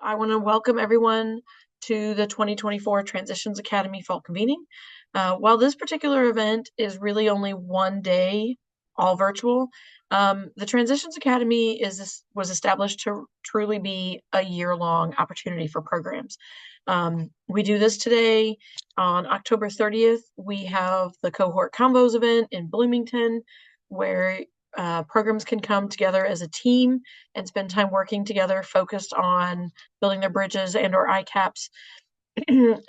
I want to welcome everyone to the 2024 Transitions Academy Fall Convening. While this particular event is really only one day, all virtual, the Transitions Academy was established to truly be a year-long opportunity for programs. We do this today on October 30th. We have the Cohort Combos event in Bloomington, where programs can come together as a team and spend time working together, focused on building their bridges and or ICAPs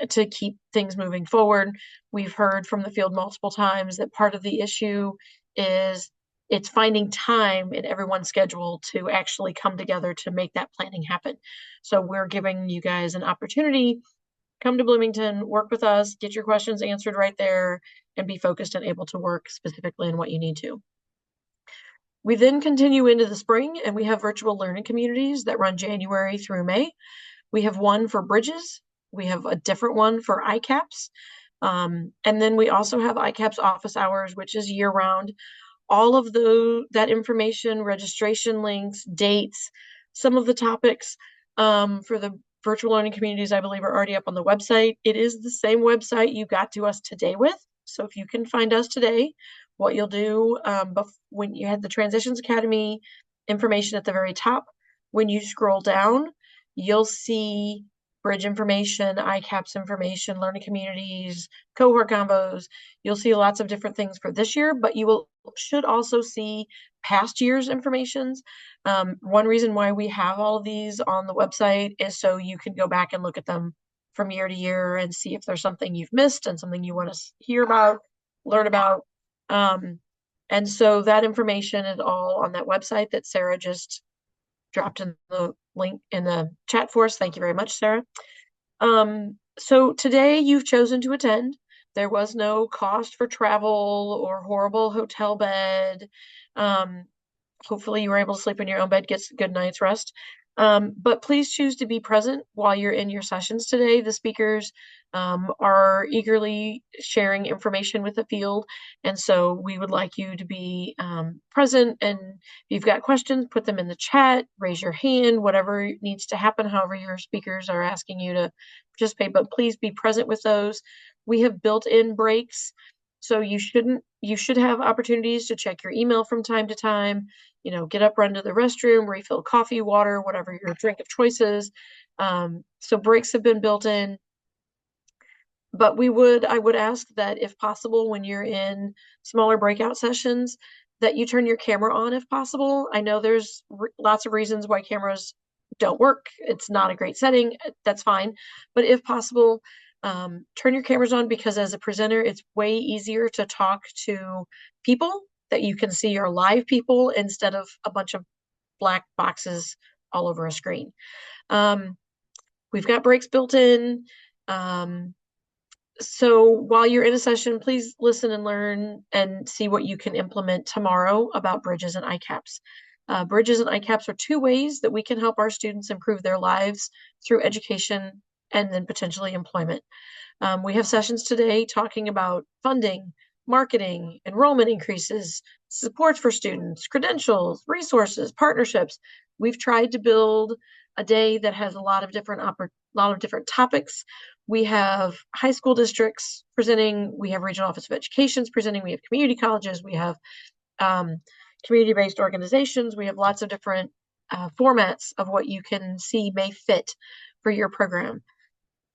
to keep things moving forward. We've heard from the field multiple times that part of the issue is it's finding time in everyone's schedule to actually come together to make that planning happen. So we're giving you guys an opportunity. Come to Bloomington, work with us, get your questions answered right there, and be focused and able to work specifically in what you need to. We then continue into the spring, and we have virtual learning communities that run January through May. We have one for bridges. We have a different one for ICAPs. And then we also have ICAPs office hours, which is year round. All of that information, registration links, dates, some of the topics for the virtual learning communities, I believe, are already up on the website. It is the same website you got to us today with. So if you can find us today, what you'll do when you had the Transitions Academy information at the very top, when you scroll down, you'll see bridge information, ICAPS information, learning communities, cohort combos. You'll see lots of different things for this year, but you should also see past year's informations. One reason why we have all of these on the website is so you can go back and look at them from year to year and see if there's something you've missed and something you want to hear about, learn about. And so that information is all on that website that Sarah just dropped in the link in the chat for us. Thank you very much, Sarah. So today you've chosen to attend. There was no cost for travel or horrible hotel bed. Hopefully you were able to sleep in your own bed, get a good night's rest. But please choose to be present while you're in your sessions today. The speakers are eagerly sharing information with the field. And so we would like you to be present. And if you've got questions, put them in the chat, raise your hand, whatever needs to happen, however your speakers are asking you to participate. But please be present with those. We have built-in breaks. So you should have opportunities to check your email from time to time, get up, run to the restroom, refill coffee, water, whatever your drink of choice is. So breaks have been built in. But I would ask that if possible, when you're in smaller breakout sessions, that you turn your camera on if possible. I know there's lots of reasons why cameras don't work. It's not a great setting. That's fine. But if possible, turn your cameras on, because as a presenter, it's way easier to talk to people that you can see are live people instead of a bunch of black boxes all over a screen. We've got breaks built in. So while you're in a session, please listen and learn and see what you can implement tomorrow about bridges and ICAPs. Bridges and ICAPs are two ways that we can help our students improve their lives through education and then potentially employment. We have sessions today talking about funding, marketing, enrollment increases, support for students, credentials, resources, partnerships. We've tried to build a day that has a lot of different topics. We have high school districts presenting, we have regional office of educations presenting, we have community colleges, we have community-based organizations, we have lots of different formats of what you can see may fit for your program.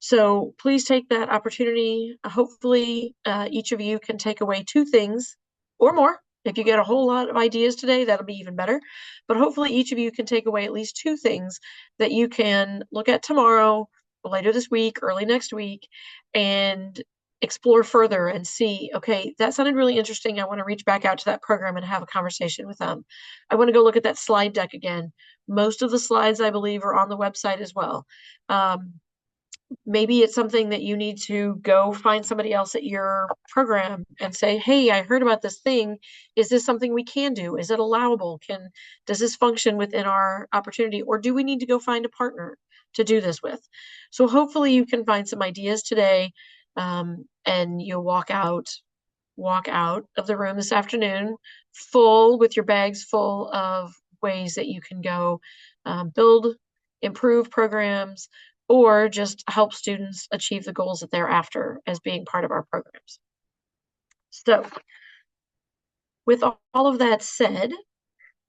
So please take that opportunity. Hopefully each of you can take away 2 things or more. If you get a whole lot of ideas today, that'll be even better. But hopefully each of you can take away at least 2 things that you can look at tomorrow, later this week, early next week, and explore further and see, okay, that sounded really interesting. I want to reach back out to that program and have a conversation with them. I want to go look at that slide deck again. Most of the slides, I believe, are on the website as well. Maybe it's something that you need to go find somebody else at your program and say, hey, I heard about this thing. Is this something we can do? Is it allowable? Does this function within our opportunity? Or do we need to go find a partner to do this with? So hopefully you can find some ideas today, and you'll walk out of the room this afternoon with your bags full of ways that you can go build improve programs, or just help students achieve the goals that they're after as being part of our programs. So, with all of that said,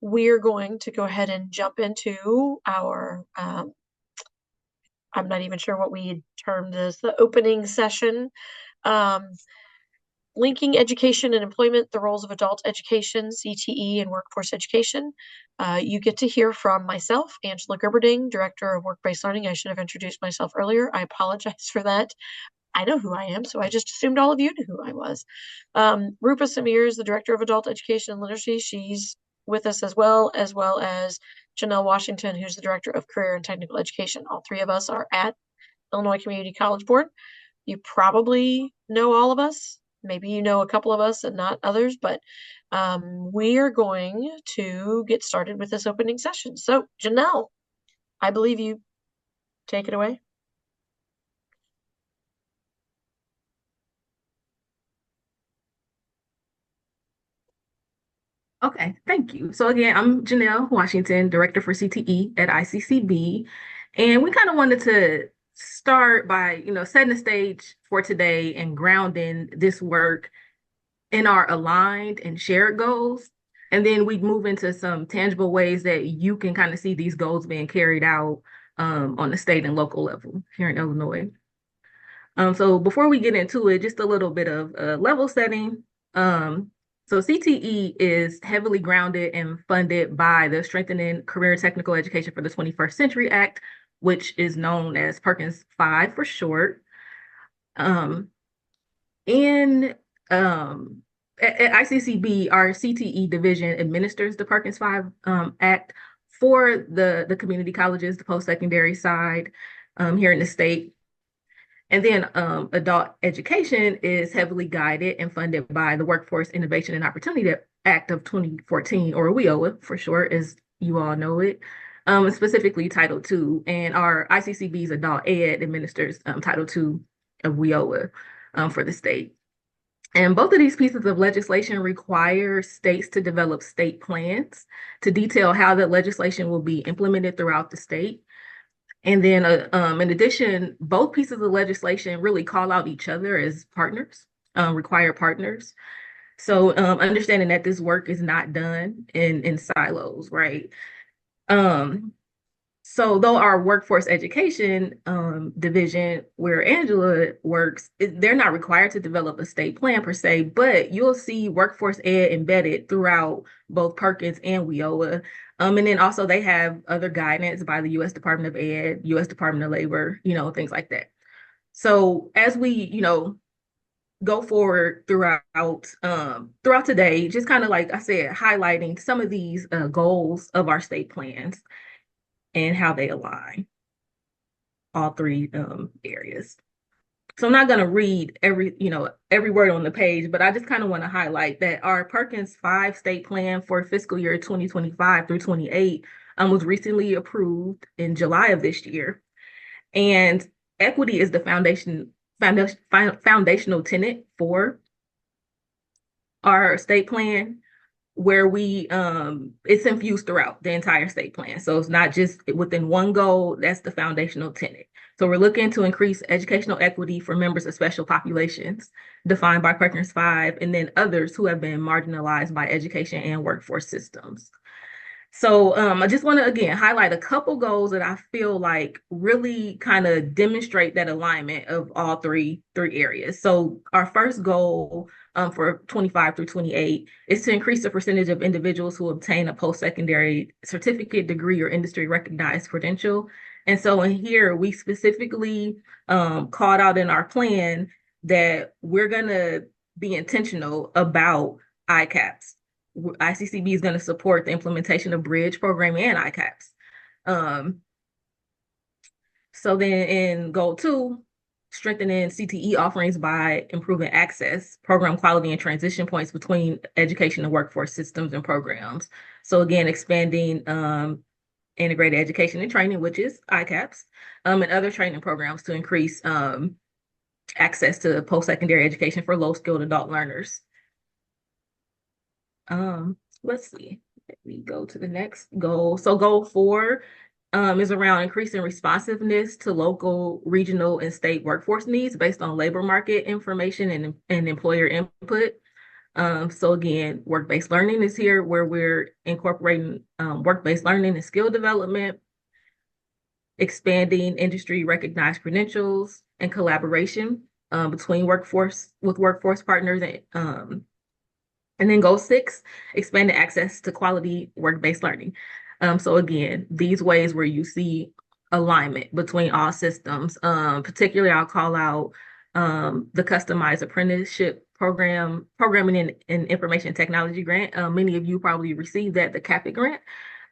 we're going to go ahead and jump into our, I'm not even sure what we termed as the opening session. Um, Linking education and employment, the roles of adult education, CTE, and workforce education. You get to hear from myself, Angela Gerberding, Director of Work-Based Learning. I should have introduced myself earlier. I apologize for that. I know who I am, so I just assumed all of you knew who I was. Rupa Samir is the Director of Adult Education and Literacy. She's with us as well as Janelle Washington, who's the Director of Career and Technical Education. All three of us are at Illinois Community College Board. You probably know all of us. Maybe you know a couple of us and not others, but we are going to get started with this opening session. So, Janelle, I believe you take it away. Okay, thank you. So again, I'm Janelle Washington, Director for CTE at ICCB, and we kind of wanted to start by, setting the stage for today and grounding this work in our aligned and shared goals. And then we move into some tangible ways that you can kind of see these goals being carried out on the state and local level here in Illinois. So before we get into it, just a little bit of level setting. So CTE is heavily grounded and funded by the Strengthening Career Technical Education for the 21st Century Act, which is known as Perkins 5 for short. Um, in at ICCB, our CTE division administers the Perkins 5 Act for the community colleges, the post-secondary side here in the state. And then adult education is heavily guided and funded by the Workforce Innovation and Opportunity Act of 2014, or WIOA for short, as you all know it, specifically Title II. And our ICCB's Adult Ed administers Title II of WIOA for the state. And both of these pieces of legislation require states to develop state plans to detail how the legislation will be implemented throughout the state. And then, in addition, both pieces of legislation really call out each other as partners, required partners. So, understanding that this work is not done in silos, right? Um, so, though our workforce education division, where Angela works, they're not required to develop a state plan per se, but you'll see workforce ed embedded throughout both Perkins and WIOA. And then also they have other guidance by the U.S. Department of Ed, U.S. Department of Labor, things like that. So as we, go forward throughout today, just kind of like I said, highlighting some of these goals of our state plans and how they align all three areas. So I'm not going to read every word on the page, but I just kind of want to highlight that our Perkins 5 state plan for fiscal year 2025 through 28 was recently approved in July of this year. And equity is the foundational tenet for our state plan, where it's infused throughout the entire state plan. So it's not just within one goal, that's the foundational tenet. So we're looking to increase educational equity for members of special populations defined by Perkins 5, and then others who have been marginalized by education and workforce systems. So I just want to, again, highlight a couple goals that I feel like really kind of demonstrate that alignment of all three areas. So our first goal for 25 through 28 is to increase the percentage of individuals who obtain a post-secondary certificate, degree, or industry recognized credential. And so in here, we specifically called out in our plan that we're going to be intentional about ICAPs. ICCB is going to support the implementation of bridge programming and ICAPs. So then in goal 2, strengthening CTE offerings by improving access, program quality, and transition points between education and workforce systems and programs. So again, expanding integrated education and training, which is ICAPs, and other training programs to increase access to post-secondary education for low-skilled adult learners. Let's see. Let me go to the next goal. So goal 4 is around increasing responsiveness to local, regional, and state workforce needs based on labor market information and employer input. So again, work-based learning is here where we're incorporating work-based learning and skill development, expanding industry recognized credentials and collaboration between workforce partners and then goal six, expanded access to quality work-based learning. So again, these ways where you see alignment between all systems, particularly I'll call out the customized apprenticeship programming and information technology grant. Many of you probably received that, the CAPIT grant.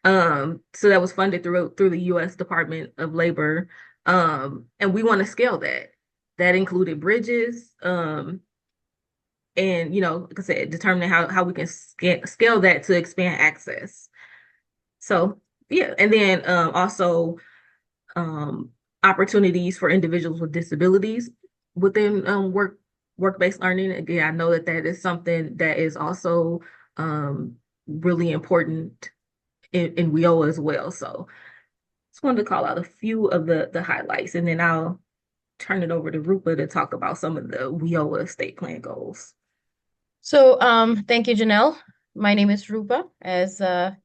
So that was funded through the U.S. Department of Labor. And we want to scale that. That included bridges, and like I said, determining how we can scale that to expand access. So yeah, and then also um, opportunities for individuals with disabilities within work-based learning. Again, I know that is something that is also really important in WIOA as well. So just wanted to call out a few of the highlights, and then I'll turn it over to Rupa to talk about some of the WIOA state plan goals. So, thank you, Janelle. My name is Rupa. As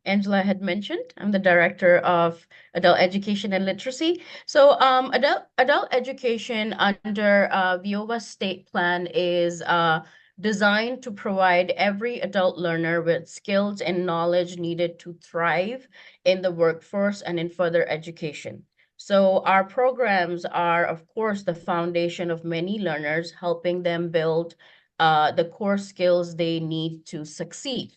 Angela had mentioned, I'm the Director of Adult Education and Literacy. So, adult education under VIOVA State Plan is designed to provide every adult learner with skills and knowledge needed to thrive in the workforce and in further education. So, our programs are, of course, the foundation of many learners, helping them build the core skills they need to succeed,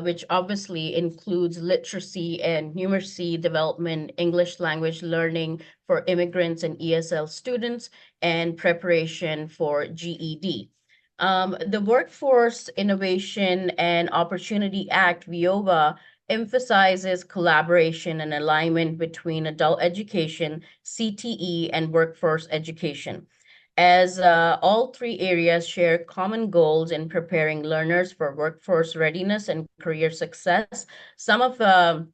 which obviously includes literacy and numeracy development, English language learning for immigrants and ESL students, and preparation for GED. The Workforce Innovation and Opportunity Act, VIOVA, emphasizes collaboration and alignment between adult education, CTE, and workforce education, as all three areas share common goals in preparing learners for workforce readiness and career success. Some of the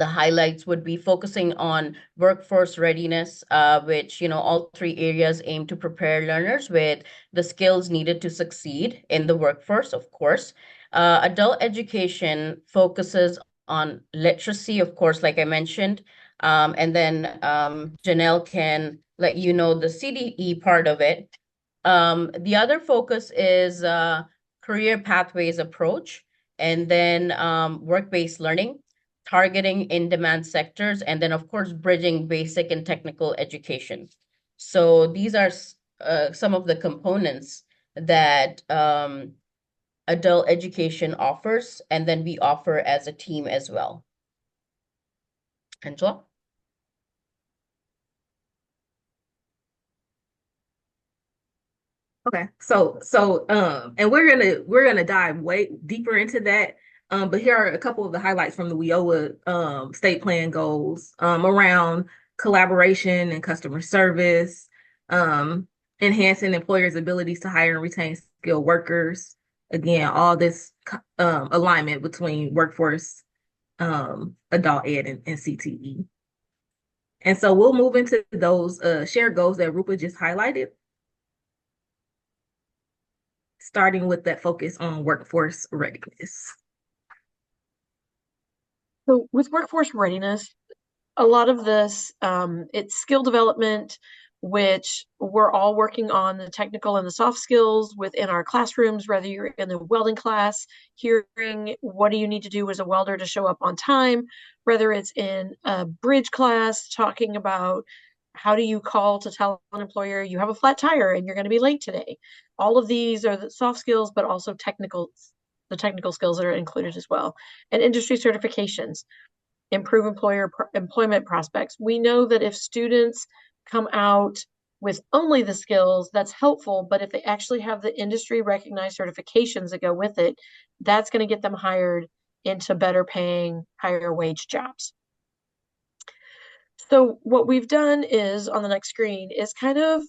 highlights would be focusing on workforce readiness, which, all three areas aim to prepare learners with the skills needed to succeed in the workforce, of course. Adult education focuses on literacy, of course, like I mentioned. And then Janelle can let you know the CDE part of it. The other focus is career pathways approach, and then work-based learning, targeting in-demand sectors, and then, of course, bridging basic and technical education. So these are some of the components that adult education offers, and then we offer as a team as well. Angela? Okay, and we're gonna dive way deeper into that. But here are a couple of the highlights from the WIOA state plan goals around collaboration and customer service, enhancing employers' abilities to hire and retain skilled workers. Again, all this alignment between workforce, adult ed, and CTE. And so we'll move into those shared goals that Rupa just highlighted, starting with that focus on workforce readiness. So with workforce readiness, a lot of this, it's skill development, which we're all working on the technical and the soft skills within our classrooms, whether you're in the welding class, hearing what do you need to do as a welder to show up on time, whether it's in a bridge class, talking about how do you call to tell an employer you have a flat tire and you're going to be late today. All of these are the soft skills, but also the technical skills that are included as well. And industry certifications, improve employment prospects. We know that if students come out with only the skills, that's helpful, but if they actually have the industry recognized certifications that go with it, that's going to get them hired into better paying, higher wage jobs. So what we've done is, on the next screen, is kind of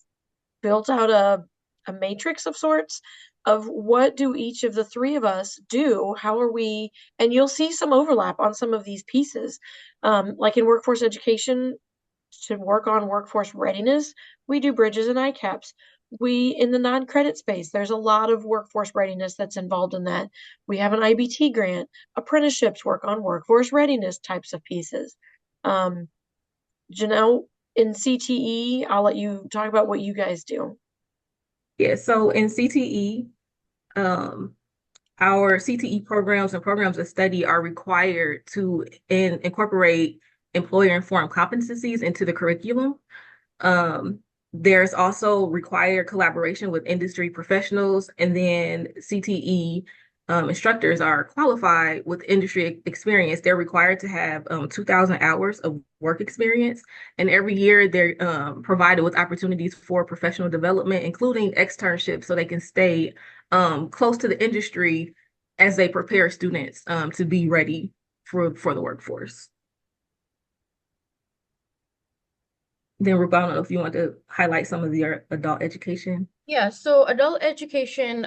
built out a matrix of sorts of what do each of the three of us do, how are we, and you'll see some overlap on some of these pieces. Like in workforce education, to work on workforce readiness, we do bridges and ICAPS. We, in the non-credit space, there's a lot of workforce readiness that's involved in that. We have an IBT grant, apprenticeships work on workforce readiness types of pieces. Um, Janelle, in CTE, I'll let you talk about what you guys do. Yeah, so in CTE, um, our CTE programs and programs of study are required to incorporate employer-informed competencies into the curriculum. Um, there's also required collaboration with industry professionals, and then CTE instructors are qualified with industry experience. They're required to have 2,000 hours of work experience, and every year they're provided with opportunities for professional development, including externships, so they can stay close to the industry as they prepare students to be ready for the workforce. Then, Rupa, I don't know if you want to highlight some of your adult education. Yeah, so adult education,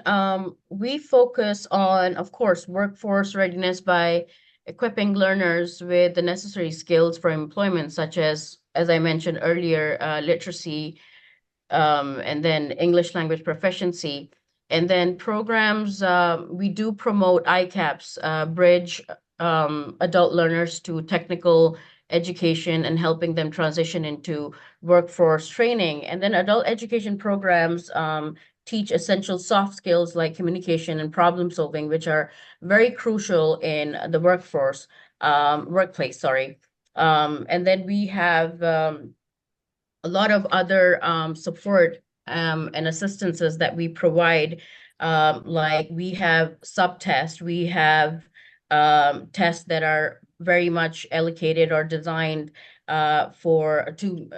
we focus on, of course, workforce readiness by equipping learners with the necessary skills for employment, such as I mentioned earlier, literacy, and then English language proficiency. And then programs, we do promote ICAPS, bridge adult learners to technical education and helping them transition into workforce training. And then adult education programs teach essential soft skills like communication and problem solving, which are very crucial in the workplace, sorry. And then we have a lot of other support and assistances that we provide. Like we have sub-tests, we have tests that are very much allocated or designed for to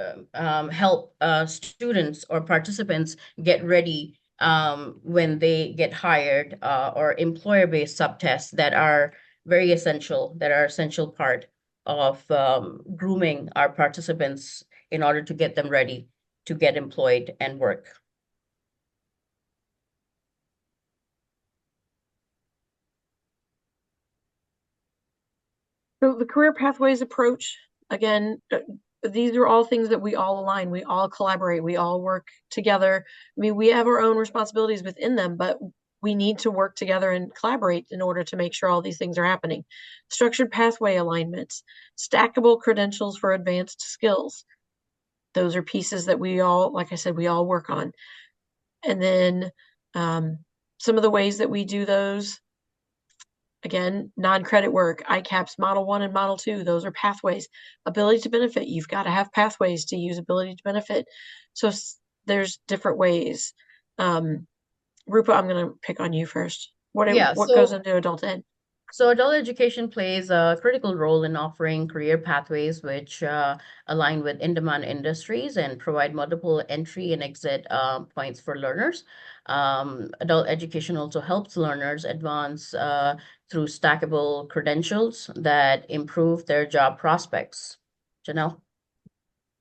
help students or participants get ready when they get hired, or employer-based sub-tests that are very essential, that are essential part of grooming our participants in order to get them ready to get employed and work. So the career pathways approach, again, these are all things that we all align, we all collaborate, we all work together. I mean, we have our own responsibilities within them, but we need to work together and collaborate in order to make sure all these things are happening. Structured pathway alignments, stackable credentials for advanced skills. Those are pieces that we all, like I said, we all work on. And then some of the ways that we do those, again, non-credit work, ICAPS Model 1 and Model 2, those are pathways. Ability to benefit, you've got to have pathways to use ability to benefit. So there's different ways. Rupa, I'm going to pick on you first. Yeah, What goes into adult ed? so adult education plays a critical role in offering career pathways which align with in-demand industries and provide multiple entry and exit points for learners. Adult education also helps learners advance through stackable credentials that improve their job prospects. Janelle?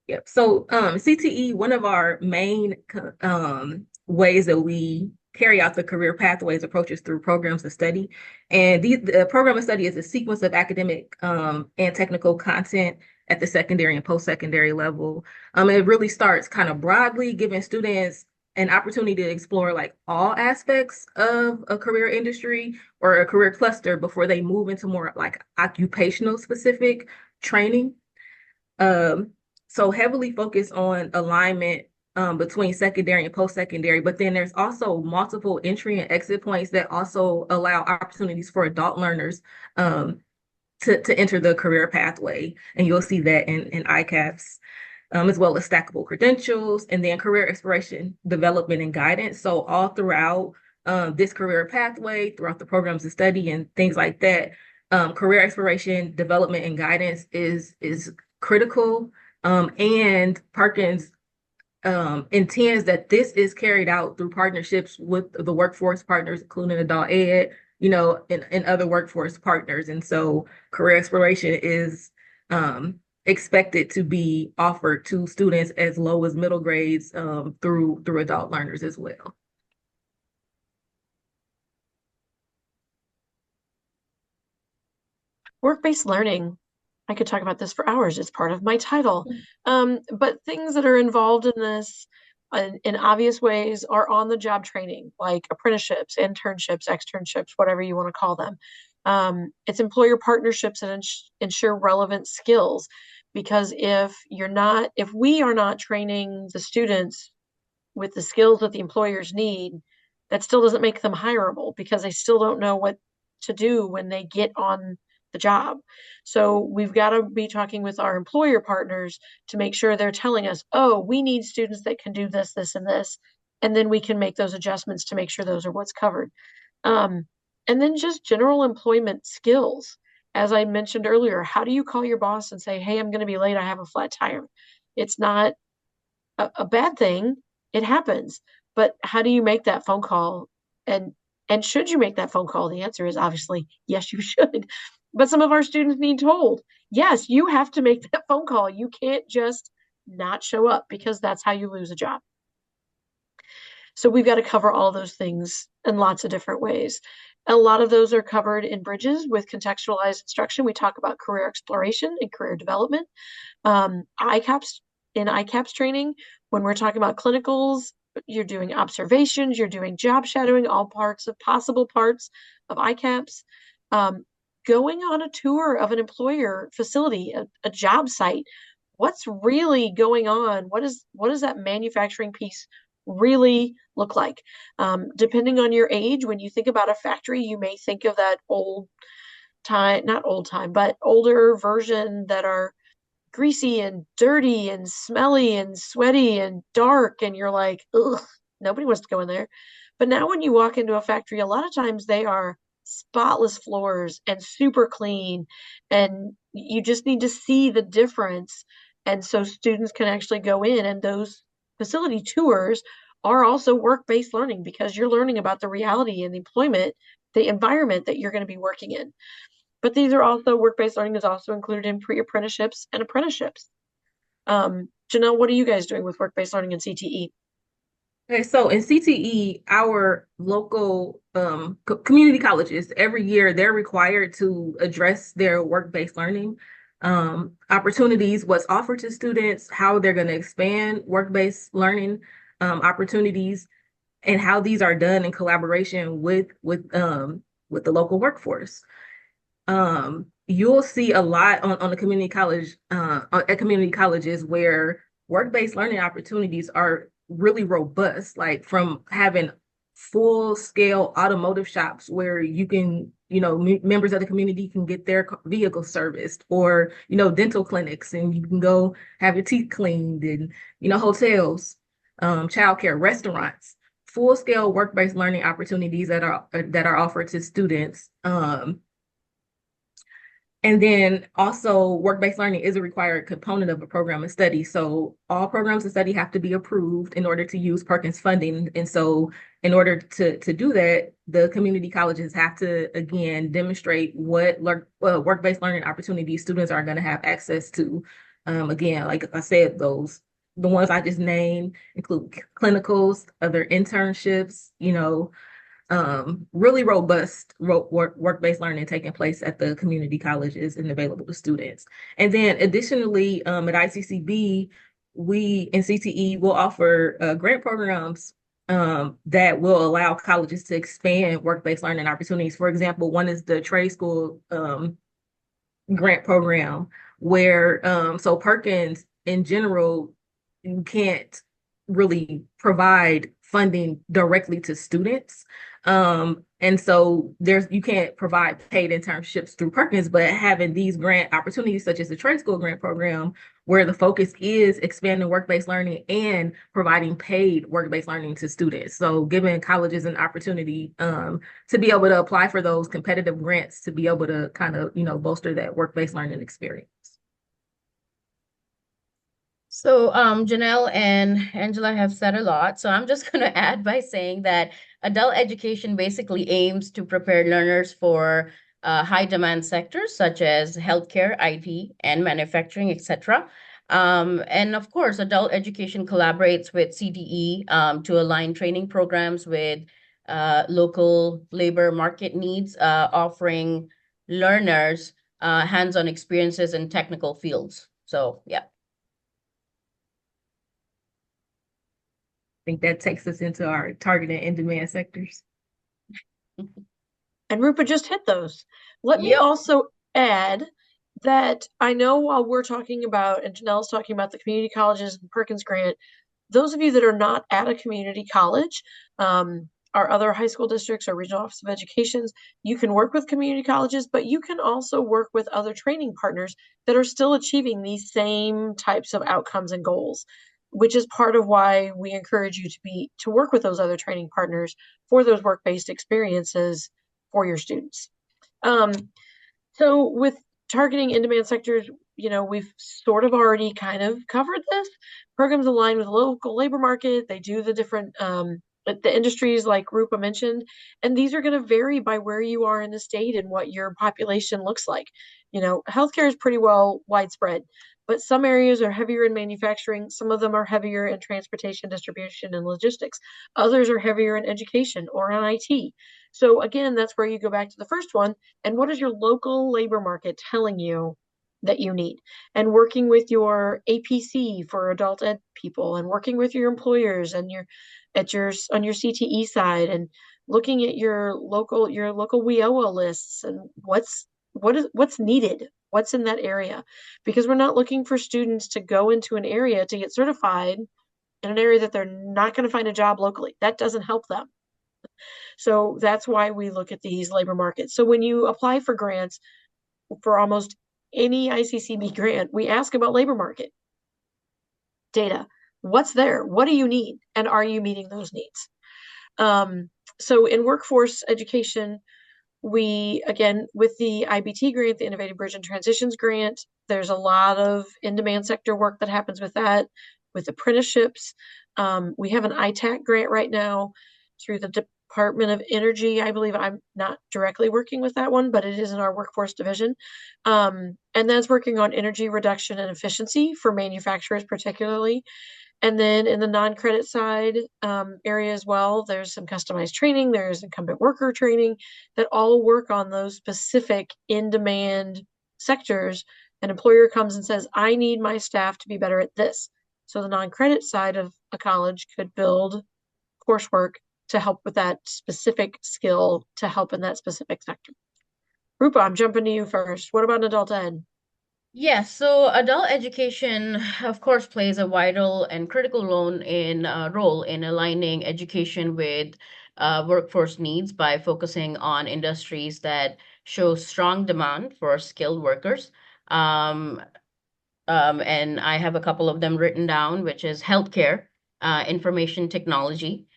Yep. So CTE, one of our main ways that we carry out the career pathways approaches through programs of study. And the program of study is a sequence of academic and technical content at the secondary and post-secondary level. It really starts kind of broadly, giving students an opportunity to explore like all aspects of a career industry or a career cluster before they move into more like occupational specific training. Um, so heavily focused on alignment between secondary and post-secondary, but then there's also multiple entry and exit points that also allow opportunities for adult learners to enter the career pathway. And you'll see that in ICAPS, as well as stackable credentials, and then career exploration, development, and guidance. So all throughout this career pathway, throughout the programs of study and things like that, career exploration, development, and guidance is critical. And Perkins intends that this is carried out through partnerships with the workforce partners, including adult ed, and other workforce partners. And so career exploration is expected to be offered to students as low as middle grades through adult learners as well. Work-based learning. I could talk about this for hours. It's part of my title. But things that are involved in this in obvious ways are on the job training, like apprenticeships, internships, externships, whatever you want to call them. It's employer partnerships that ensure relevant skills. Because if we are not training the students with the skills that the employers need, that still doesn't make them hireable because they still don't know what to do when they get on the job. So we've got to be talking with our employer partners to make sure they're telling us, oh, we need students that can do this, this, and this. And then we can make those adjustments to make sure those are what's covered. Um, and then just general employment skills. As I mentioned earlier, how do you call your boss and say, hey, I'm going to be late, I have a flat tire? It's not a bad thing. It happens. But how do you make that phone call? And and should you make that phone call? The answer is obviously yes, you should. But some of our students need told, yes, you have to make that phone call. You can't just not show up because that's how you lose a job. So we've got to cover all those things in lots of different ways. A lot of those are covered in bridges with contextualized instruction. We talk about career exploration and career development. ICAPS in ICAPS training, when we're talking about clinicals, you're doing observations, you're doing job shadowing, all possible parts of ICAPS. Going on a tour of an employer facility, a job site, what's really going on? What does that manufacturing piece really look like? Depending on your age, when you think about a factory, you may think of that old time, not old time, but older version that are greasy and dirty and smelly and sweaty and dark, and you're like, ugh, nobody wants to go in there. But now when you walk into a factory, a lot of times they are spotless floors and super clean, and you just need to see the difference. And so students can actually go in, and those facility tours are also work-based learning because you're learning about the reality and the employment, the environment that you're going to be working in. But these are also work-based learning is also included in pre-apprenticeships and apprenticeships. Janelle, what are you guys doing with work-based learning in CTE? Okay, so in CTE, our local community colleges, every year they're required to address their work-based learning opportunities, what's offered to students, how they're going to expand work-based learning opportunities, and how these are done in collaboration with the local workforce. You'll see a lot on the community college at community colleges where work-based learning opportunities are really robust, like from having full-scale automotive shops where you can, members of the community can get their vehicle serviced, or, dental clinics, and you can go have your teeth cleaned, and, hotels, childcare, restaurants, full-scale work-based learning opportunities that are offered to students. And then also work-based learning is a required component of a program of study. So all programs of study have to be approved in order to use Perkins funding. And so in order to do that, the community colleges have to, again, demonstrate what work-based learning opportunities students are going to have access to. Again, like I said, the ones I just named include clinicals, other internships, really robust work-based learning taking place at the community colleges and available to students. And then additionally, at ICCB, we in CTE will offer grant programs that will allow colleges to expand work-based learning opportunities. For example, one is the trade school grant program where so Perkins in general, you can't really provide funding directly to students. And so you can't provide paid internships through Perkins, but having these grant opportunities such as the trade school grant program, where the focus is expanding work-based learning and providing paid work-based learning to students. So giving colleges an opportunity to be able to apply for those competitive grants to be able to kind of, bolster that work-based learning experience. So Janelle and Angela have said a lot. So I'm just going to add by saying that adult education basically aims to prepare learners for high demand sectors such as healthcare, IT, and manufacturing, etc. And of course, adult education collaborates with CTE to align training programs with local labor market needs, offering learners hands-on experiences in technical fields. So yeah. I think that takes us into our targeted in-demand sectors. And Rupa just hit those. Let me Yep. also add that I know while we're talking about, and Janelle's talking about the community colleges and Perkins Grant, those of you that are not at a community college, our other high school districts or regional office of educations, you can work with community colleges, but you can also work with other training partners that are still achieving these same types of outcomes and goals, which is part of why we encourage you to work with those other training partners for those work-based experiences for your students. So with targeting in-demand sectors, we've sort of already kind of covered this. Programs align with the local labor market. They do the different the industries like Rupa mentioned, and these are going to vary by where you are in the state and what your population looks like. Healthcare is pretty well widespread, but some areas are heavier in manufacturing. Some of them are heavier in transportation, distribution, and logistics. Others are heavier in education or in IT. So again, that's where you go back to the first one. And what is your local labor market telling you that you need? And working with your APC for adult ed people, and working with your employers and on your CTE side, and looking at your local WIOA lists and what's needed, what's in that area, because we're not looking for students to go into an area to get certified in an area that they're not going to find a job locally. That doesn't help them. So that's why we look at these labor markets. So when you apply for grants for almost any ICCB grant, we ask about labor market data. What's there? What do you need? And are you meeting those needs? So in workforce education, we, again, with the IBT grant, the Innovative Bridge and Transitions grant, there's a lot of in-demand sector work that happens with that, with apprenticeships. We have an ITAC grant right now through the Department of Energy. I believe I'm not directly working with that one, but it is in our workforce division. And that's working on energy reduction and efficiency for manufacturers particularly. And then in the non-credit side area as well, there's some customized training, there's incumbent worker training that all work on those specific in-demand sectors. An employer comes and says, I need my staff to be better at this. So the non-credit side of a college could build coursework to help with that specific skill to help in that specific sector. Rupa, I'm jumping to you first. What about adult ed? Yes, so adult education, of course, plays a vital and critical role in aligning education with workforce needs by focusing on industries that show strong demand for skilled workers. Um, and I have a couple of them written down, which is healthcare, information technology,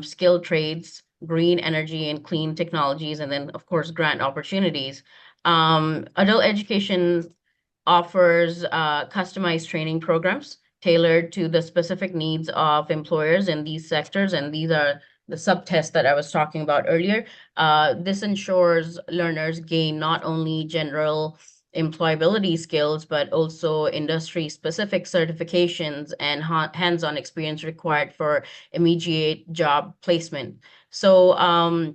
skilled trades, green energy and clean technologies, and then, of course, grant opportunities. Adult education offers customized training programs tailored to the specific needs of employers in these sectors. And these are the subtests that I was talking about earlier. This ensures learners gain not only general employability skills, but also industry-specific certifications and hands-on experience required for immediate job placement. So,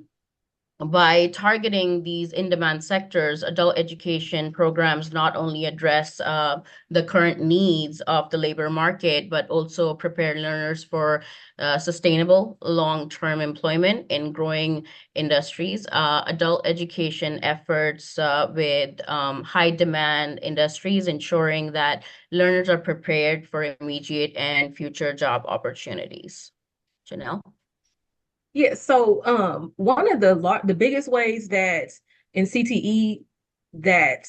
by targeting these in-demand sectors, adult education programs not only address the current needs of the labor market, but also prepare learners for sustainable long-term employment in growing industries. Adult education efforts with high-demand industries, ensuring that learners are prepared for immediate and future job opportunities. Janelle? Yeah, so one of the biggest ways that in CTE that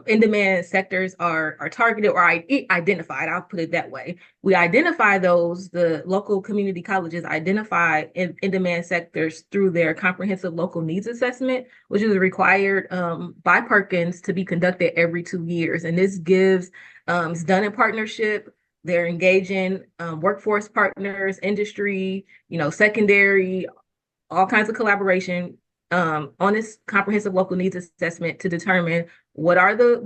in-demand sectors are targeted or identified, I'll put it that way. We identify those, the local community colleges identify in-demand sectors through their comprehensive local needs assessment, which is required by Perkins to be conducted every 2 years. And this gives, it's done in partnership. They're engaging workforce partners, industry, secondary, all kinds of collaboration on this comprehensive local needs assessment to determine what are the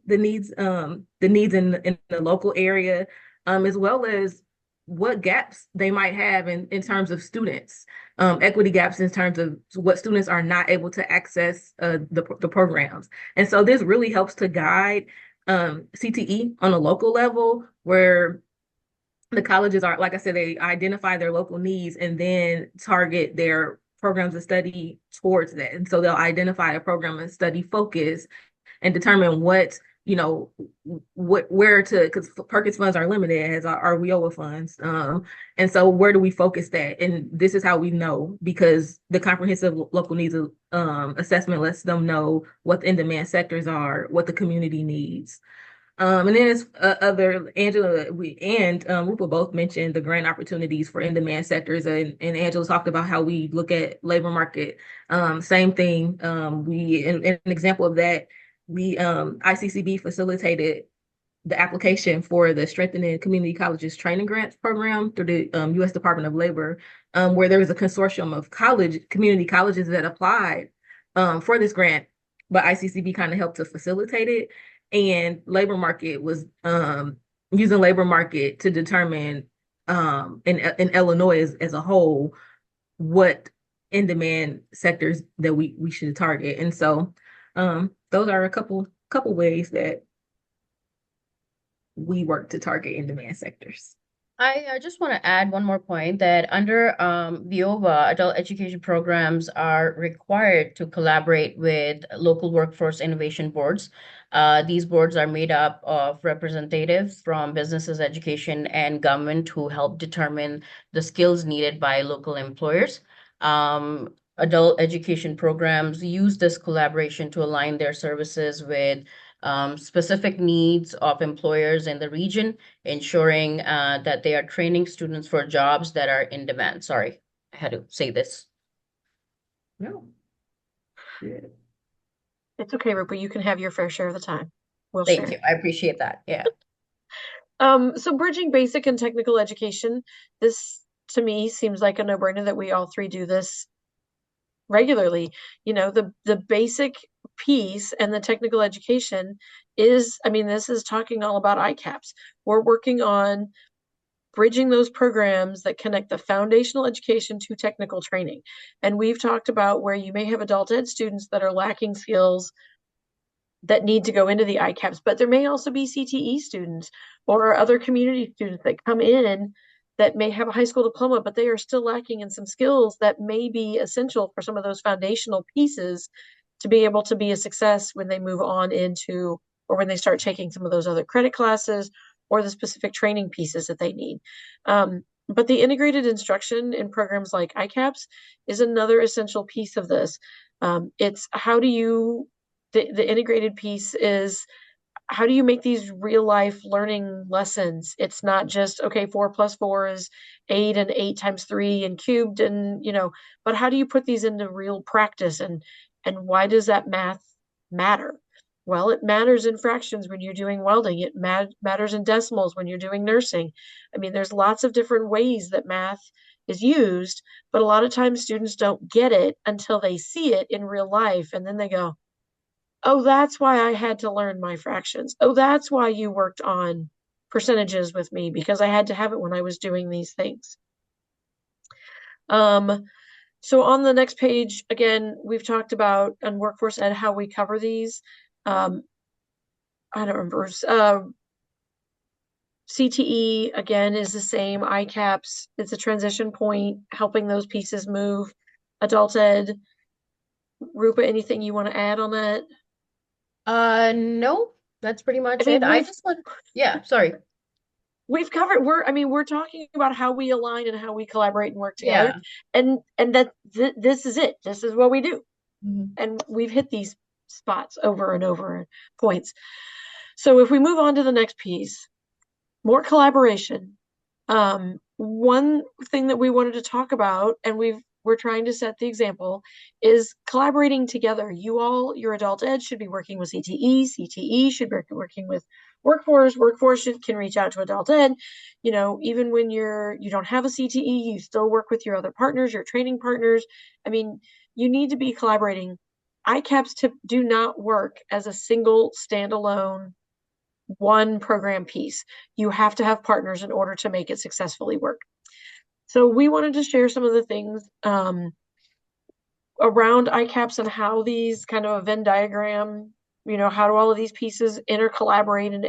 needs in the local area, as well as what gaps they might have in terms of students, equity gaps in terms of what students are not able to access the programs. And so this really helps to guide CTE on a local level, where the colleges are, like I said, they identify their local needs and then target their programs of study towards that. And so they'll identify a program of study focus and determine what, where to, because Perkins funds are limited as our WIOA funds. And so where do we focus that? And this is how we know, because the comprehensive local needs assessment lets them know what the in-demand sectors are, what the community needs. And then it's other, Angela and Rupa both mentioned the grant opportunities for in-demand sectors, and Angela talked about how we look at labor market. Same thing. An example of that, we ICCB facilitated the application for the Strengthening Community Colleges Training Grants Program through the U.S. Department of Labor, where there was a consortium of community colleges that applied for this grant, but ICCB kind of helped to facilitate it. And labor market was using labor market to determine in Illinois as a whole what in-demand sectors that we should target. And so those are a couple ways that we work to target in-demand sectors. I just want to add one more point that under VIOVA, adult education programs are required to collaborate with local workforce innovation boards. These boards are made up of representatives from businesses, education, and government who help determine the skills needed by local employers. Adult education programs use this collaboration to align their services with specific needs of employers in the region, ensuring that they are training students for jobs that are in demand. Sorry, I had to say this. No. Yeah. It's okay, Rupa. You can have your fair share of the time. We'll Thank share. you. I appreciate that. Yeah. So bridging basic and technical education, this to me seems like a no-brainer that we all three do this regularly. The basic piece and the technical education is, I mean, this is talking all about ICAPS. We're working on bridging those programs that connect the foundational education to technical training. And we've talked about where you may have adult ed students that are lacking skills that need to go into the ICAPS, but there may also be CTE students or other community students that come in that may have a high school diploma, but they are still lacking in some skills that may be essential for some of those foundational pieces to be able to be a success when they move on into, or when they start taking some of those other credit classes or the specific training pieces that they need. But the integrated instruction in programs like ICAPS is another essential piece of this. It's how do you, the integrated piece is, how do you make these real life learning lessons? It's not just, okay, 4 + 4 is 8 and 8 times 3 and cubed, and but how do you put these into real practice, and why does that math matter? Well, it matters in fractions when you're doing welding. It matters in decimals when you're doing nursing. I mean, there's lots of different ways that math is used, but a lot of times students don't get it until they see it in real life, and then they go, oh, that's why I had to learn my fractions. Oh, that's why you worked on percentages with me, because I had to have it when I was doing these things. So on the next page, again, we've talked about on workforce ed how we cover these. I don't remember. CTE, again, is the same. ICAPS, it's a transition point, helping those pieces move. Adult ed. Rupa, anything you want to add on that? No, that's pretty much I mean, it. I just want, yeah, sorry. we've covered, we're talking about how we align and how we collaborate and work together. Yeah. And that this is it. This is what we do. Mhm. And we've hit these spots over and over points. So if we move on to the next piece, more collaboration. One thing that we wanted to talk about, and we're trying to set the example, is collaborating together. Your adult ed should be working with CTE. CTE should be working with workforce. Workforce can reach out to adult ed. Even when you don't have a CTE, you still work with your other partners, your training partners. I mean, you need to be collaborating. ICAPS do not work as a single standalone one program piece. You have to have partners in order to make it successfully work. So we wanted to share some of the things around ICAPS and how these kind of a Venn diagram, how do all of these pieces intercollaborate and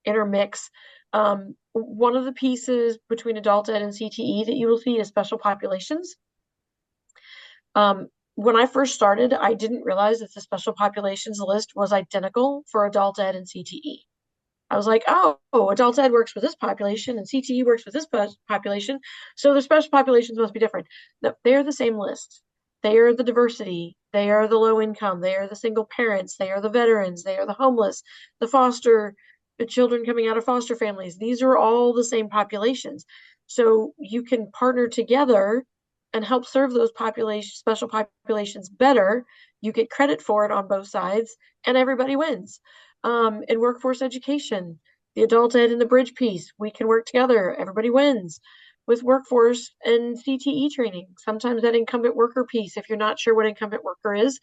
intermix. One of the pieces between adult ed and CTE that you will see is special populations. When I first started, I didn't realize that the special populations list was identical for adult ed and CTE. I was like, oh, adult ed works with this population and CTE works with this population, so the special populations must be different. No, they're the same list. They are the diversity. They are the low income. They are the single parents. They are the veterans. They are the homeless, the children coming out of foster families. These are all the same populations. So you can partner together and help serve those special populations better. You get credit for it on both sides, and everybody wins. In workforce education, the adult ed and the bridge piece, we can work together. Everybody wins. With workforce and CTE training, sometimes that incumbent worker piece, if you're not sure what incumbent worker is,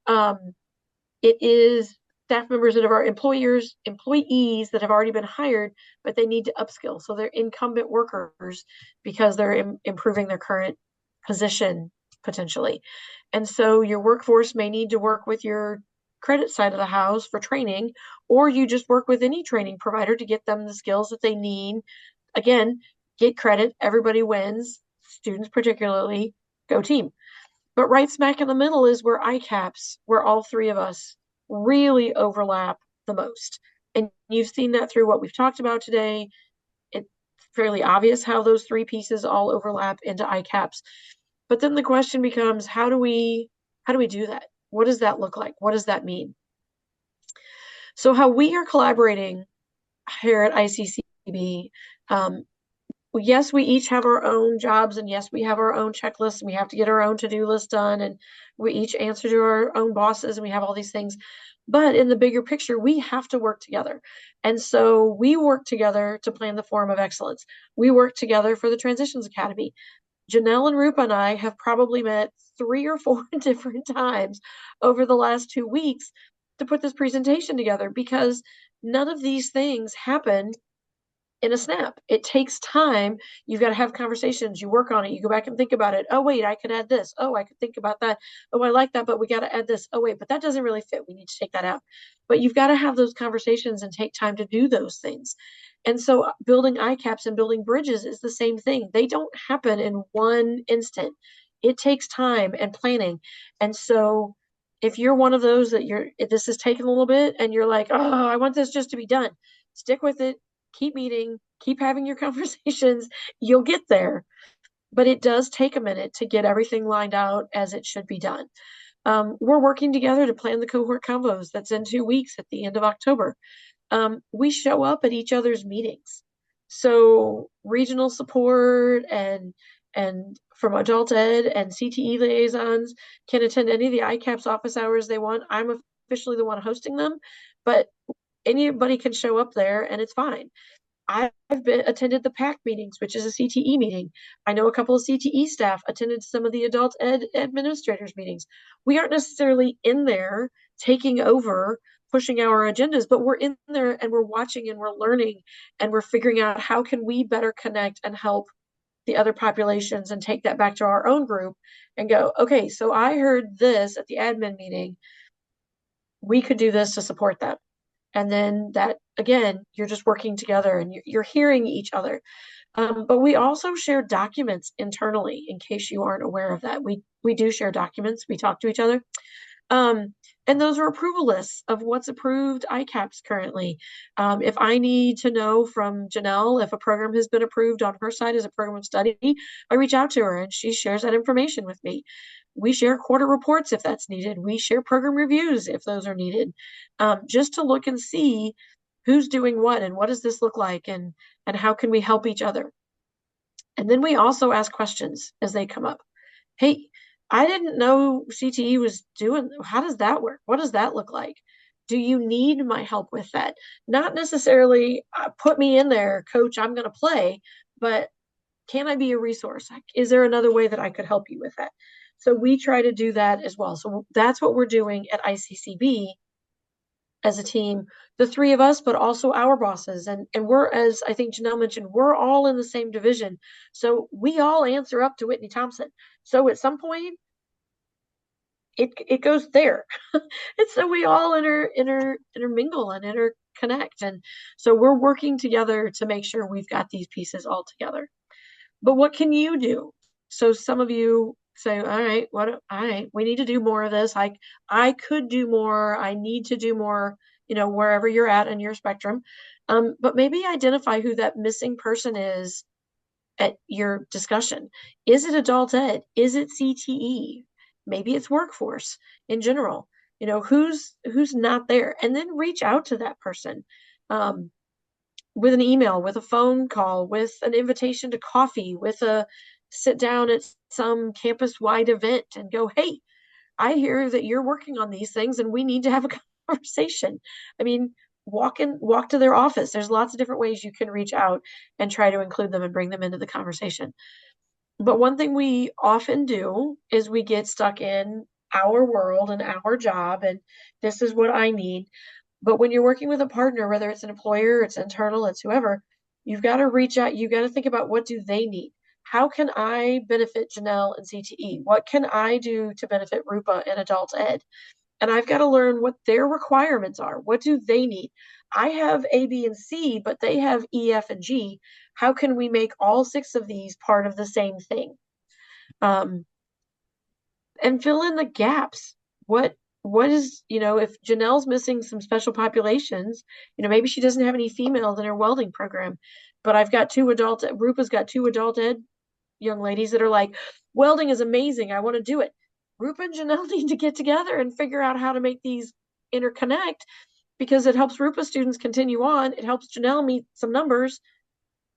it is staff members that are employees that have already been hired, but they need to upskill. So they're incumbent workers because they're improving their current position potentially. And so your workforce may need to work with your credit side of the house for training, or you just work with any training provider to get them the skills that they need. Again, get credit, everybody wins, students particularly, go team. But right smack in the middle is where ICAPS, where all three of us really overlap the most. And you've seen that through what we've talked about today. It's fairly obvious how those three pieces all overlap into ICAPS. But then the question becomes, how do we do that? What does that look like? What does that mean? So how we are collaborating here at ICCB, yes, we each have our own jobs, and yes, we have our own checklists, and we have to get our own to-do list done, and we each answer to our own bosses, and we have all these things. But in the bigger picture, we have to work together. And so we work together to plan the Forum of Excellence. We work together for the Transitions Academy. Janelle and Rupa and I have probably met 3 or 4 different times over the last 2 weeks to put this presentation together, because none of these things happen in a snap. It takes time. You've got to have conversations. You work on it. You go back and think about it. Oh, wait, I could add this. Oh, I could think about that. Oh, I like that, but we got to add this. Oh, wait, but that doesn't really fit. We need to take that out. But you've got to have those conversations and take time to do those things. And so building ICAPS and building bridges is the same thing. They don't happen in one instant. It takes time and planning. And so if you're one of those that this is taking a little bit and you're like, oh, I want this just to be done, stick with it. Keep meeting, keep having your conversations, you'll get there. But it does take a minute to get everything lined out as it should be done. We're working together to plan the cohort convos that's in 2 weeks at the end of October. We show up at each other's meetings. So regional support and from adult ed and CTE liaisons can attend any of the ICAPS office hours they want. I'm officially the one hosting them, but anybody can show up there and it's fine. I've attended the PAC meetings, which is a CTE meeting. I know a couple of CTE staff attended some of the adult ed administrators meetings. We aren't necessarily in there taking over, pushing our agendas, but we're in there and we're watching and we're learning and we're figuring out how can we better connect and help the other populations and take that back to our own group and go, okay, so I heard this at the admin meeting. We could do this to support them. And then that, again, you're just working together and you're hearing each other. But we also share documents internally, in case you aren't aware of that. We do share documents. We talk to each other. And those are approval lists of what's approved ICAPS currently. If I need to know from Janelle if a program has been approved on her side as a program of study, I reach out to her and she shares that information with me. We share quarter reports if that's needed. We share program reviews if those are needed, just to look and see who's doing what and what does this look like and how can we help each other. And then we also ask questions as they come up. Hey, I didn't know CTE was doing, how does that work? What does that look like? Do you need my help with that? Not necessarily put me in there, coach, I'm going to play, but can I be a resource? Is there another way that I could help you with that? So we try to do that as well. So that's what we're doing at ICCB as a team, the three of us, but also our bosses. And we're, as I think Janelle mentioned, we're all in the same division. So we all answer up to Whitney Thompson. So at some point, it goes there. And so we all intermingle and interconnect. And so we're working together to make sure we've got these pieces all together. But what can you do? So some of you say, all right, we need to do more of this. I could do more. I need to do more, wherever you're at in your spectrum. But maybe identify who that missing person is at your discussion. Is it adult ed? Is it CTE? Maybe it's workforce in general. Who's not there, and then reach out to that person. With an email, with a phone call, with an invitation to coffee, with a sit down at some campus wide event and go, hey, I hear that you're working on these things and we need to have a conversation. I mean, walk to their office. There's lots of different ways you can reach out and try to include them and bring them into the conversation. But one thing we often do is we get stuck in our world and our job, and this is what I need. But when you're working with a partner, whether it's an employer, it's internal, it's whoever, you've got to reach out. You've got to think about, what do they need? How can I benefit Janelle and CTE? What can I do to benefit Rupa and adult ed? And I've got to learn what their requirements are. What do they need? I have A, B, and C, but they have E, F, and G. How can we make all six of these part of the same thing? And fill in the gaps. What is, if Janelle's missing some special populations, maybe she doesn't have any females in her welding program, but Rupa's got two adult ed young ladies that are like, welding is amazing, I want to do it. Rupa and Janelle need to get together and figure out how to make these interconnect, because it helps Rupa students continue on. It helps Janelle meet some numbers.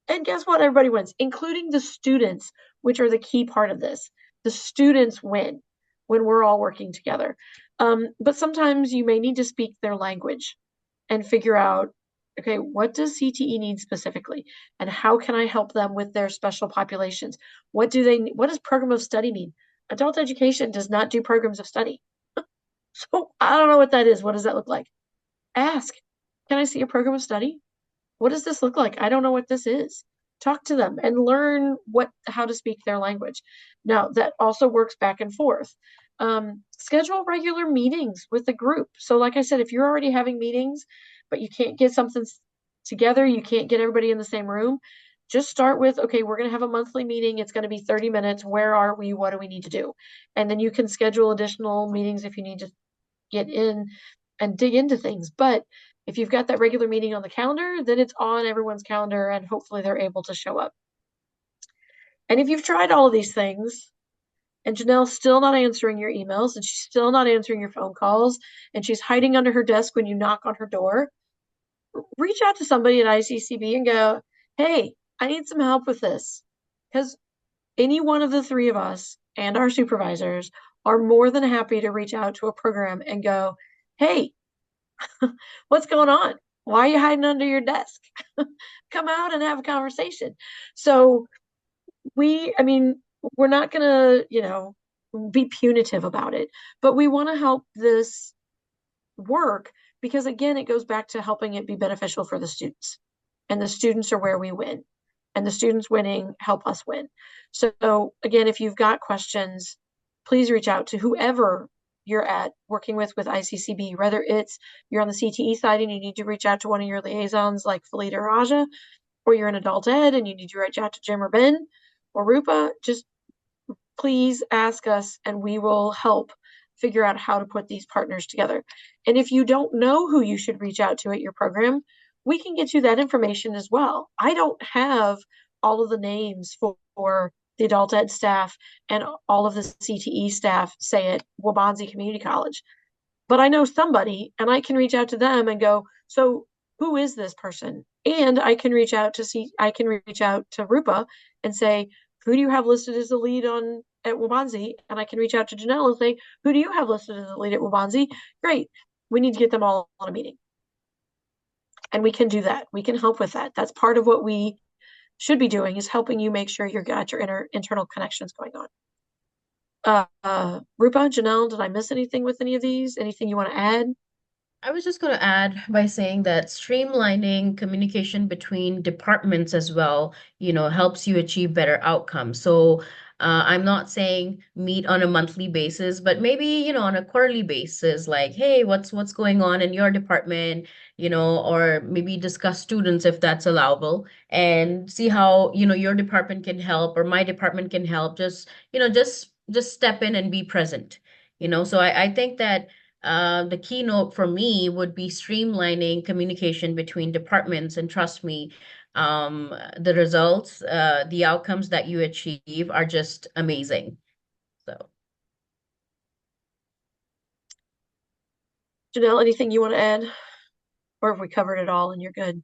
And guess what? Everybody wins, including the students, which are the key part of this. The students win when we're all working together. But sometimes you may need to speak their language and figure out, okay, what does CTE need specifically? And how can I help them with their special populations? What does program of study mean? Adult education does not do programs of study. So I don't know what that is. What does that look like? Ask, can I see a program of study? What does this look like? I don't know what this is. Talk to them and learn how to speak their language. Now, that also works back and forth. Schedule regular meetings with the group. So like I said, if you're already having meetings, but you can't get something together, you can't get everybody in the same room, just start with, okay, we're going to have a monthly meeting. It's going to be 30 minutes. Where are we? What do we need to do? And then you can schedule additional meetings if you need to get in and dig into things. But if you've got that regular meeting on the calendar, then it's on everyone's calendar and hopefully they're able to show up. And if you've tried all of these things and Janelle's still not answering your emails and she's still not answering your phone calls and she's hiding under her desk when you knock on her door, reach out to somebody at ICCB and go, hey, I need some help with this. Because any one of the three of us and our supervisors are more than happy to reach out to a program and go, hey, what's going on? Why are you hiding under your desk? Come out and have a conversation. So we're not going to, be punitive about it, but we want to help this work because, again, it goes back to helping it be beneficial for the students. And the students are where we win. And the students winning help us win. So, again, if you've got questions, please reach out to whoever you're at working with ICCB, whether it's you're on the CTE side and you need to reach out to one of your liaisons like Felita or Raja, or you're an adult ed and you need to reach out to Jim or Ben or Rupa, just please ask us and we will help figure out how to put these partners together. And if you don't know who you should reach out to at your program, we can get you that information as well. I don't have all of the names for the adult ed staff and all of the CTE staff, say at Waubonsie Community College, but I know somebody and I can reach out to them and go, so who is this person? And I can reach out to Rupa and say, who do you have listed as the lead at Waubonsie? And I can reach out to Janelle and say, who do you have listed as the lead at Waubonsie? Great. We need to get them all on a meeting. And we can do that. We can help with that. That's part of what we should be doing, is helping you make sure you've got your internal connections going on. Rupa, Janelle, did I miss anything with any of these? Anything you want to add? I was just going to add by saying that streamlining communication between departments as well, helps you achieve better outcomes. So I'm not saying meet on a monthly basis, but maybe, on a quarterly basis, like, hey, what's going on in your department, or maybe discuss students if that's allowable and see how, your department can help or my department can help. Just step in and be present. So I think that the keynote for me would be streamlining communication between departments, and trust me, the results, the outcomes that you achieve are just amazing. So, Janelle, anything you want to add? Or have we covered it all and you're good?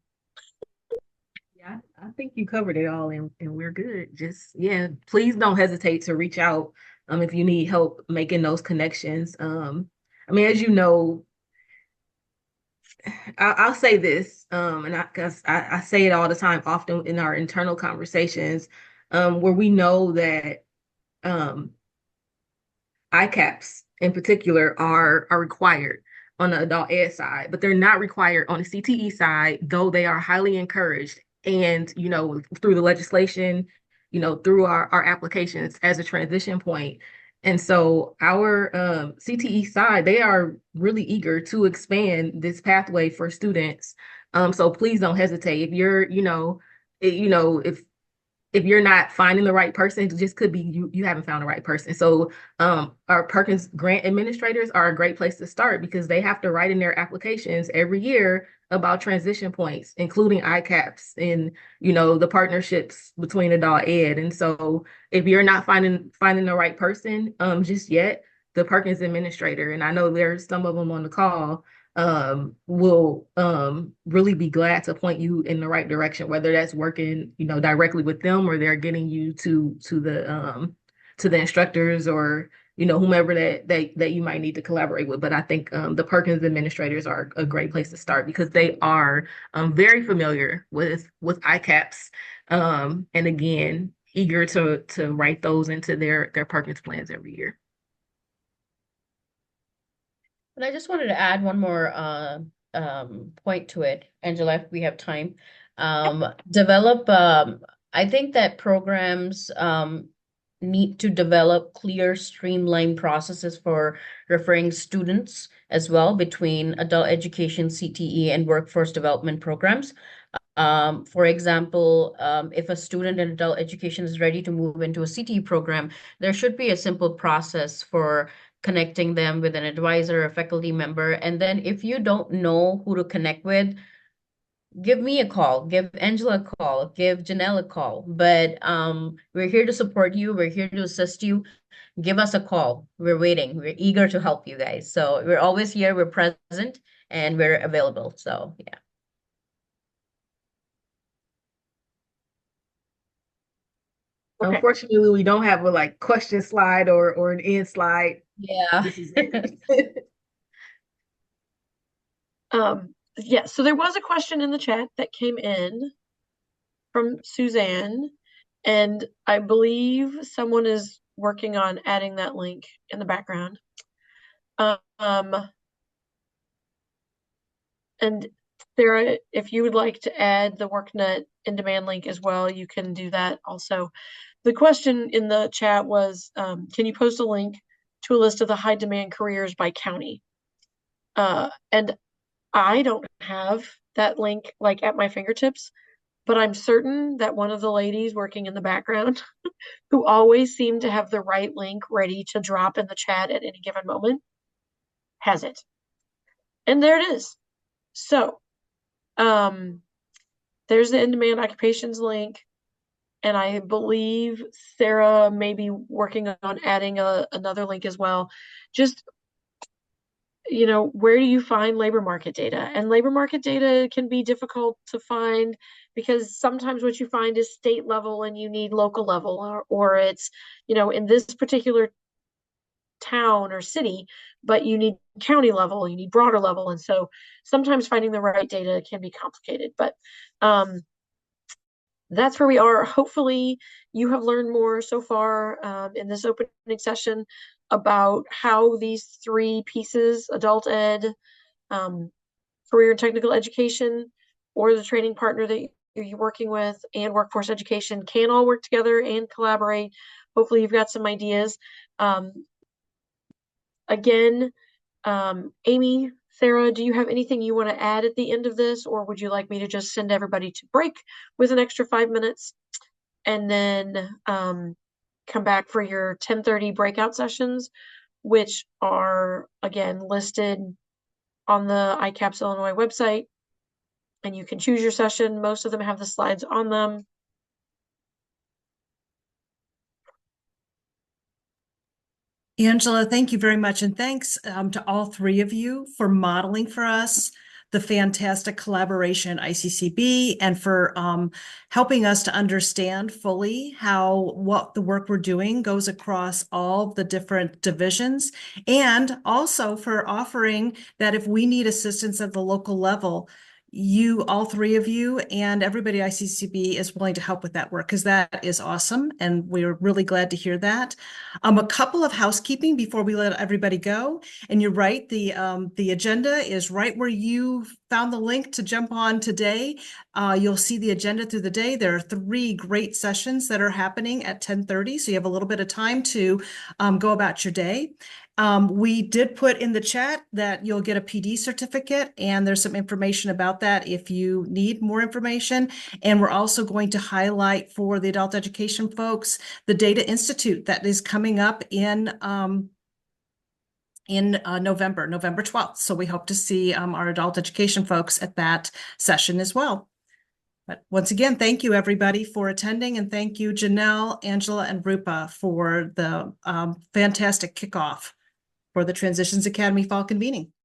Yeah, I think you covered it all and we're good. Just, yeah, please don't hesitate to reach out if you need help making those connections. I mean, as you know, I'll say this, and because I say it all the time, often in our internal conversations, where we know that um, ICAPs in particular are required on the adult ed side, but they're not required on the CTE side, though they are highly encouraged. And, through the legislation, through our applications as a transition point. And so our CTE side, they are really eager to expand this pathway for students. So please don't hesitate. If you're, if you're not finding the right person, it just could be you haven't found the right person. So our Perkins grant administrators are a great place to start because they have to write in their applications every year about transition points, including ICAPs and the partnerships between adult ed. And so if you're not finding the right person just yet, the Perkins administrator, and I know there's some of them on the call, will really be glad to point you in the right direction, whether that's working, directly with them or they're getting you to the instructors or whomever that you might need to collaborate with. But I think the Perkins administrators are a great place to start because they are very familiar with ICAPs and again eager to write those into their Perkins plans every year. and I just wanted to add one more point to it, Angela, if we have time. Develop, I think that programs need to develop clear, streamlined processes for referring students as well between adult education, CTE, and workforce development programs. For example, if a student in adult education is ready to move into a CTE program, there should be a simple process for connecting them with an advisor, a faculty member. And then if you don't know who to connect with, give me a call, give Angela a call, give Janelle a call. But we're here to support you. We're here to assist you. Give us a call. We're waiting. We're eager to help you guys. So we're always here. We're present and we're available. So yeah. Okay. Unfortunately, we don't have a question slide or an end slide. Yeah. This is it. Yeah, so there was a question in the chat that came in from Suzanne, and I believe someone is working on adding that link in the background. And Sarah, if you would like to add the WorkNet in-demand link as well, you can do that also. The question in the chat was, can you post a link to a list of the high demand careers by county? And I don't have that link at my fingertips, but I'm certain that one of the ladies working in the background who always seem to have the right link ready to drop in the chat at any given moment has it. And there it is. So there's the in-demand occupations link. And I believe Sarah may be working on adding another link as well. Just, where do you find labor market data? And labor market data can be difficult to find because sometimes what you find is state level and you need local level, or it's, in this particular town or city, but you need county level, you need broader level. And so sometimes finding the right data can be complicated, but that's where we are. Hopefully you have learned more so far in this opening session about how these three pieces, adult ed, career and technical education or the training partner that you're working with and workforce education can all work together and collaborate. Hopefully you've got some ideas. Again, Amy, Sarah, do you have anything you want to add at the end of this, or would you like me to just send everybody to break with an extra 5 minutes and then come back for your 10:30 breakout sessions, which are again listed on the ICAPS Illinois website, and you can choose your session. Most of them have the slides on them. Angela, thank you very much. And thanks to all three of you for modeling for us the fantastic collaboration at ICCB and for helping us to understand fully how what the work we're doing goes across all the different divisions, and also for offering that if we need assistance at the local level, you, all three of you, and everybody at ICCB is willing to help with that work, because that is awesome. And we're really glad to hear that. A couple of housekeeping before we let everybody go. And you're right, the agenda is right where you found the link to jump on today. You'll see the agenda through the day. There are 3 great sessions that are happening at 10:30, so you have a little bit of time to go about your day. We did put in the chat that you'll get a PD certificate, and there's some information about that if you need more information. And we're also going to highlight for the adult education folks the Data Institute that is coming up in November 12th. So we hope to see our adult education folks at that session as well. But once again, thank you everybody for attending, and thank you Janelle, Angela, and Rupa for the fantastic kickoff for the Transitions Academy Fall Convening.